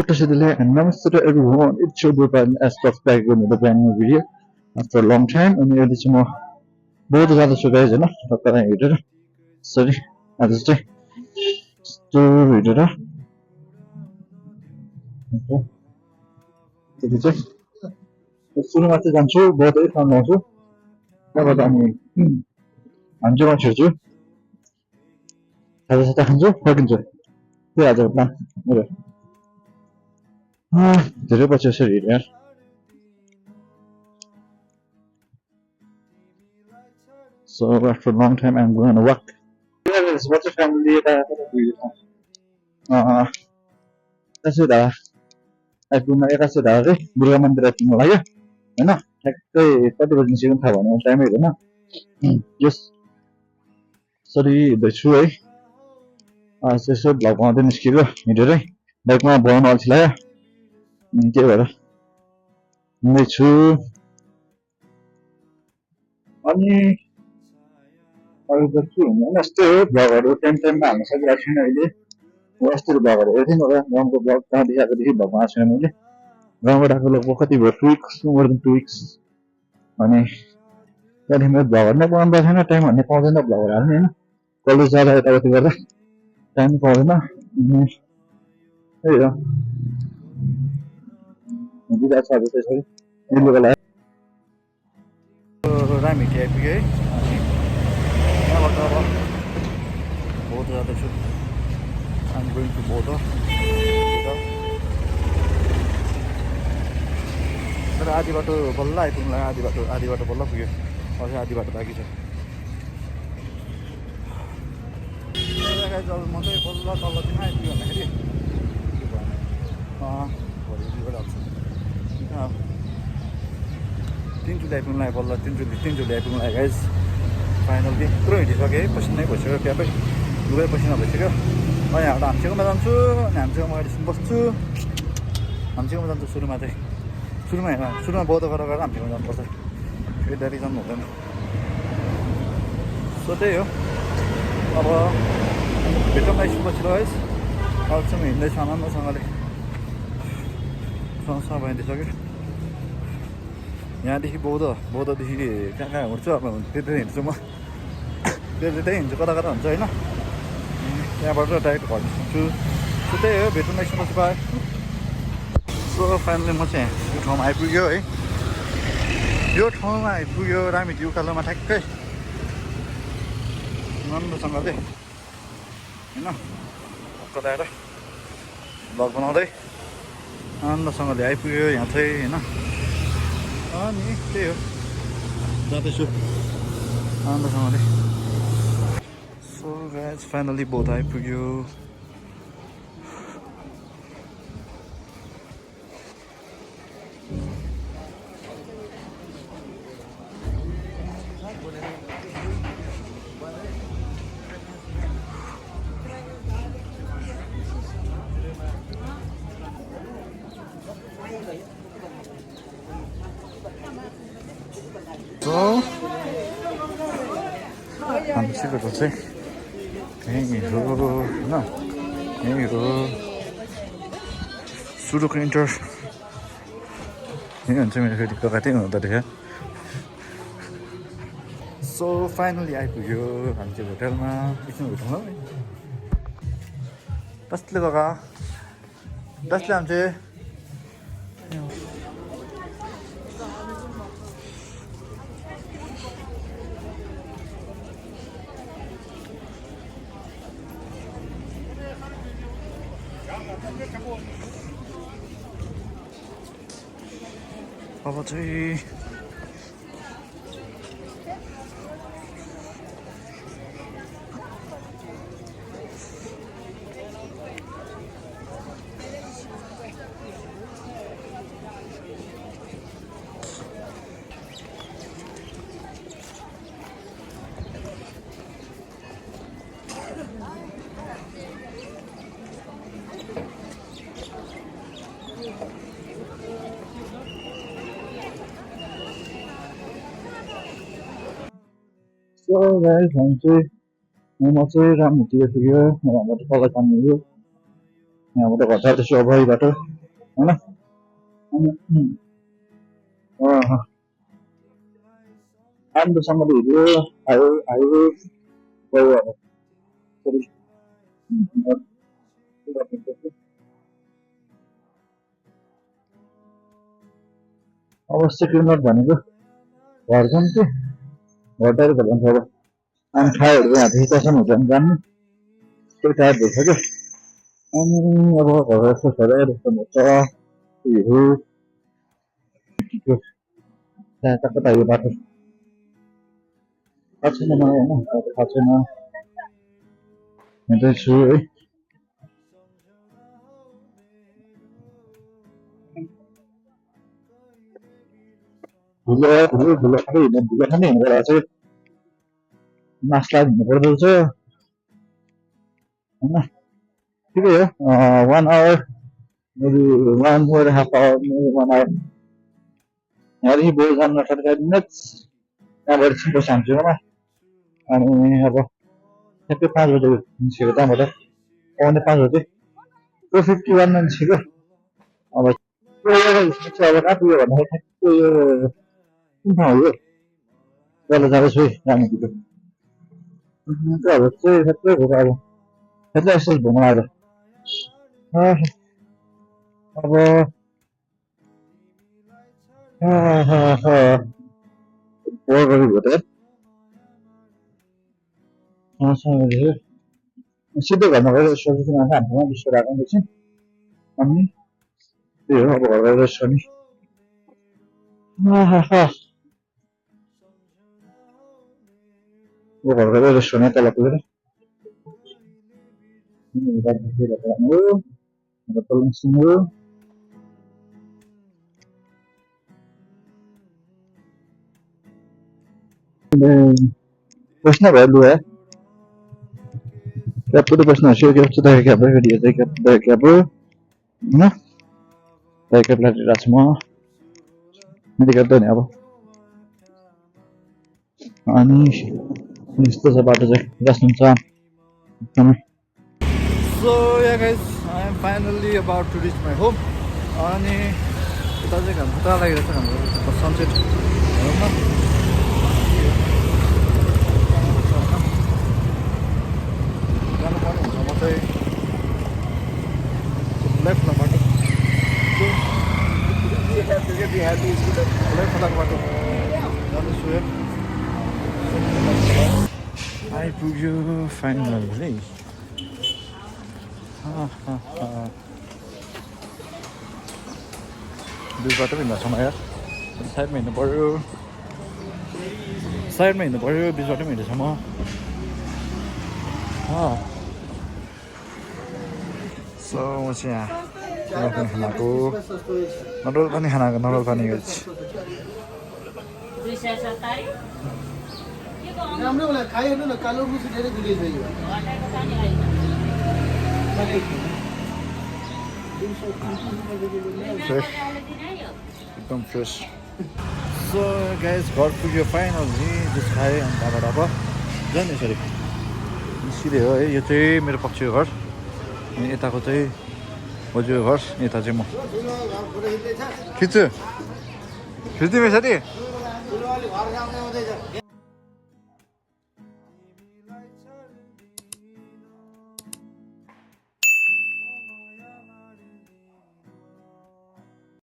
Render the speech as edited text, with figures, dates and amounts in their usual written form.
Dr. Shidile and namaste to everyone. It's your group and aspects back with the brand new video after a long time. And you're the more both of the guys, you know, sorry, I just to read it. Okay, सुरुमा चाहिँ जान्छु बहुतै ठाउँ जान्छु त्यहाँबाट अनि हाम्रोमा छिर्छु खाजासाजा खान्छु फर्किन्छु त्यही आजको प्लान मेरो धेरै पछि यसरी हिँडेँ यार So after a long time I'm going to walk. What's your family? That's it. आइपुग्न 81 धारा चाहिँ दुर्गा मन्दिर आइपुग्नु लाग्यो हैन ठ्याक्कै कति बजी निस्किनु थाहा भएन टाइमै हेरेन यस सरी हिँड्दैछु है यसो भ्लग बनाउँदै निस्कियो हिँडेरै बाइकमा बनाउन अल्छी लाग्यो त्यही भएर हिँड्दैछु अनि अरू त के हुने होइन यस्तै हो भ्लगहरू टाइममा हाल्न सकिरहेको छैन अहिले अस्तिको भ्लगहरू हेर्थेँ होला गाउँको भ्लग कहाँदेखि आएकोदेखि भ्लग बनाएको छैन मैले गाउँबाट आएको लगभग कति भयो 2 weeks मोर देन 2 weeks अनि त्यहाँदेखि मेरो भ्लगहरू नै बनाउनु पाएको छैन टाइम भन्ने पाउँदैन भ्लगहरू हाल्ने होइन कलेज जाँदा यताउति गर्दा टाइम पाउँदैन त्यही हो बिदा छ अझै त्यसरी मिल्नुको लागि रामिटी आइपुग्यो है यहाँबाट अब बहुत जाँदैछु I'm going to Bodo. तर आधी बाटो बल्ल आइपुग्नु आधी बाटो बल्ल पुग्यो अझै आधी बाटो बाँकी छ जब म चाहिँ बल्ल तल चाहिँ आइपुग्यो भन्दाखेरि भोलिबाट आउँछु तिनचुली आइपुग्नु लाग्यो बल्ल तिनचुली आइपुग्नु लाग्यो गाइज फाइनली यत्रो हिँडिसक्यो है पसिनै भइसक्यो क्याबै लुगै पसिना भइसक्यो अनि यहाँबाट हाम्रोमा जान्छु अनि हाम्रोमा म एकछिन बस्छु हाम्रोमा जान्छु सुरुमा बौद्ध गरेर हाम्रोमा जानुपर्छ फेरि डाइरेक्ट जानु हुँदैन सो त्यही हो अब भेटौँ एकछिन पछि ल है अहिलेसम्म हिँड्दैछु आनन्दसँगले सँगसँग भइदिइसक्यो यहाँदेखि बौद्धदेखि कहाँ हिँड्छु अब त्यतै हिँड्छु म त्यतै हिँड्छु कता हुन्छ होइन त्यहाँबाट डाइरेक्ट घर निस्किन्छु सो त्यही हो भेटौँ एकछिन पछि पाएँ सो फाइनली म चाहिँ यो ठाउँमा आइपुग्यो है यो ठाउँमा आइपुग्यो रामिटी उकालोमा ठ्याक्कै आनन्दसँगले होइन कताएर भ्लग बनाउँदै आनन्दसँगले आइपुग्यो यहाँ चाहिँ होइन अनि त्यही हो जाँदैछु आनन्दसँगले सो गाइज फाइनली बोध आइपुग्यो हामी सिकेको चाहिँ यहीँ हो होइन यहीँ हो सुरुको इन्टर यहीँ हुन्छ मेरो फेरि कता त्यहीँ हुँदो रहेछ सो फाइनली आइपुग्यो हामी चाहिँ होटलमा एकछिन भेटौँ है कसले कका कसले हामी अब चाहिँ So guys, I'm चाहिँ रामिटी आइपुग्यो यहाँबाट तल जानु हो यहाँबाट घर जाँदैछु अब बाटो होइन राम्रोसँगले हिँड्यो आयो आयो गयो अब फेरि अब सेक्युरिटी भनेको घर जान्छ घर टाइर भन्छ अब अनि ठाउँहरू यहाँदेखि कसम हुन्छ भने जान्नु त्यो टायर भइसक्यो अनि अब घर यस्तो छ रेस्टुरेन्ट हुन्छ त्योहरू त्यहाँ कता यो बाटो थाहा छैन मलाई होइन थाहा छैन हिँड्दैछु है धुलो धुलो धुलो खाँदै हिँड्नु धुलो खाँदै हिँडेर चाहिँ नास्ता हिँड्नु पर्दो रहेछ होइन ठिकै हो 1 hour maybe 1.5 hour maybe 1 hour यहाँदेखि बोल जानु 45 मिनट त्यहाँबाट छिटो सामसिङमा अनि अब ठ्याक्कै 5 बजे निस्केको त्यहाँबाट पाउने 5 बजे 251 मा निस्केको अब अब कहाँ पुग्यो भन्दाखेरि ठ्याक्कै यो कुन ठाउँ हो यो तल जाँदैछु है जानु दिएको अब चाहिँ ठ्याक्कै भोक अब ठ्याक्कै यस्तो घुम्न आएर अब बोर्डर भेटेँ सिधै घरमा गएर सोचेको हाम्रोमा बिस्कुट राख्नु एकछिन अनि त्यही हो अब घर गएर रेस्ट गर्ने घर गएर रेस्ट गर्ने तल पुगेर तल निस्किनु प्रश्न भयो लु है Capito personal, show que tu dai capre que dia dai capre, no? Dai capre la semua. Nanti kata ni apa? Ani ini sudah baru saja, just nunca. Kami. So yeah guys, I am finally about to reach my home. Ani kita je kan, kita lagi rasa kan, sunset. Left मा बाटो left बाटो जाँदैछु आइपुग्यो finally दुई बाटो हिँड्दा छ यार साइडमा हिँड्नु पर्यो बिच बाटो हिँड्दैछ म So macam ya, खाना को नडोल पानी खाना को नडोल पानी गर्छ राम्रो होला खाइहेर्नु न कालो मुसु धेरै दुले छ यो फ्रेश एकदम फ्रेश सो गाइस घर पुग्यो फाइनली जस खाए अनि त्यहाँबाट अब जाने सरी सिधै हो है यो चाहिँ मेरो पक्षको घर अनि यताको चाहिँ हजुर घर यता चाहिँ म खिच्छु खिच्दिमे साथी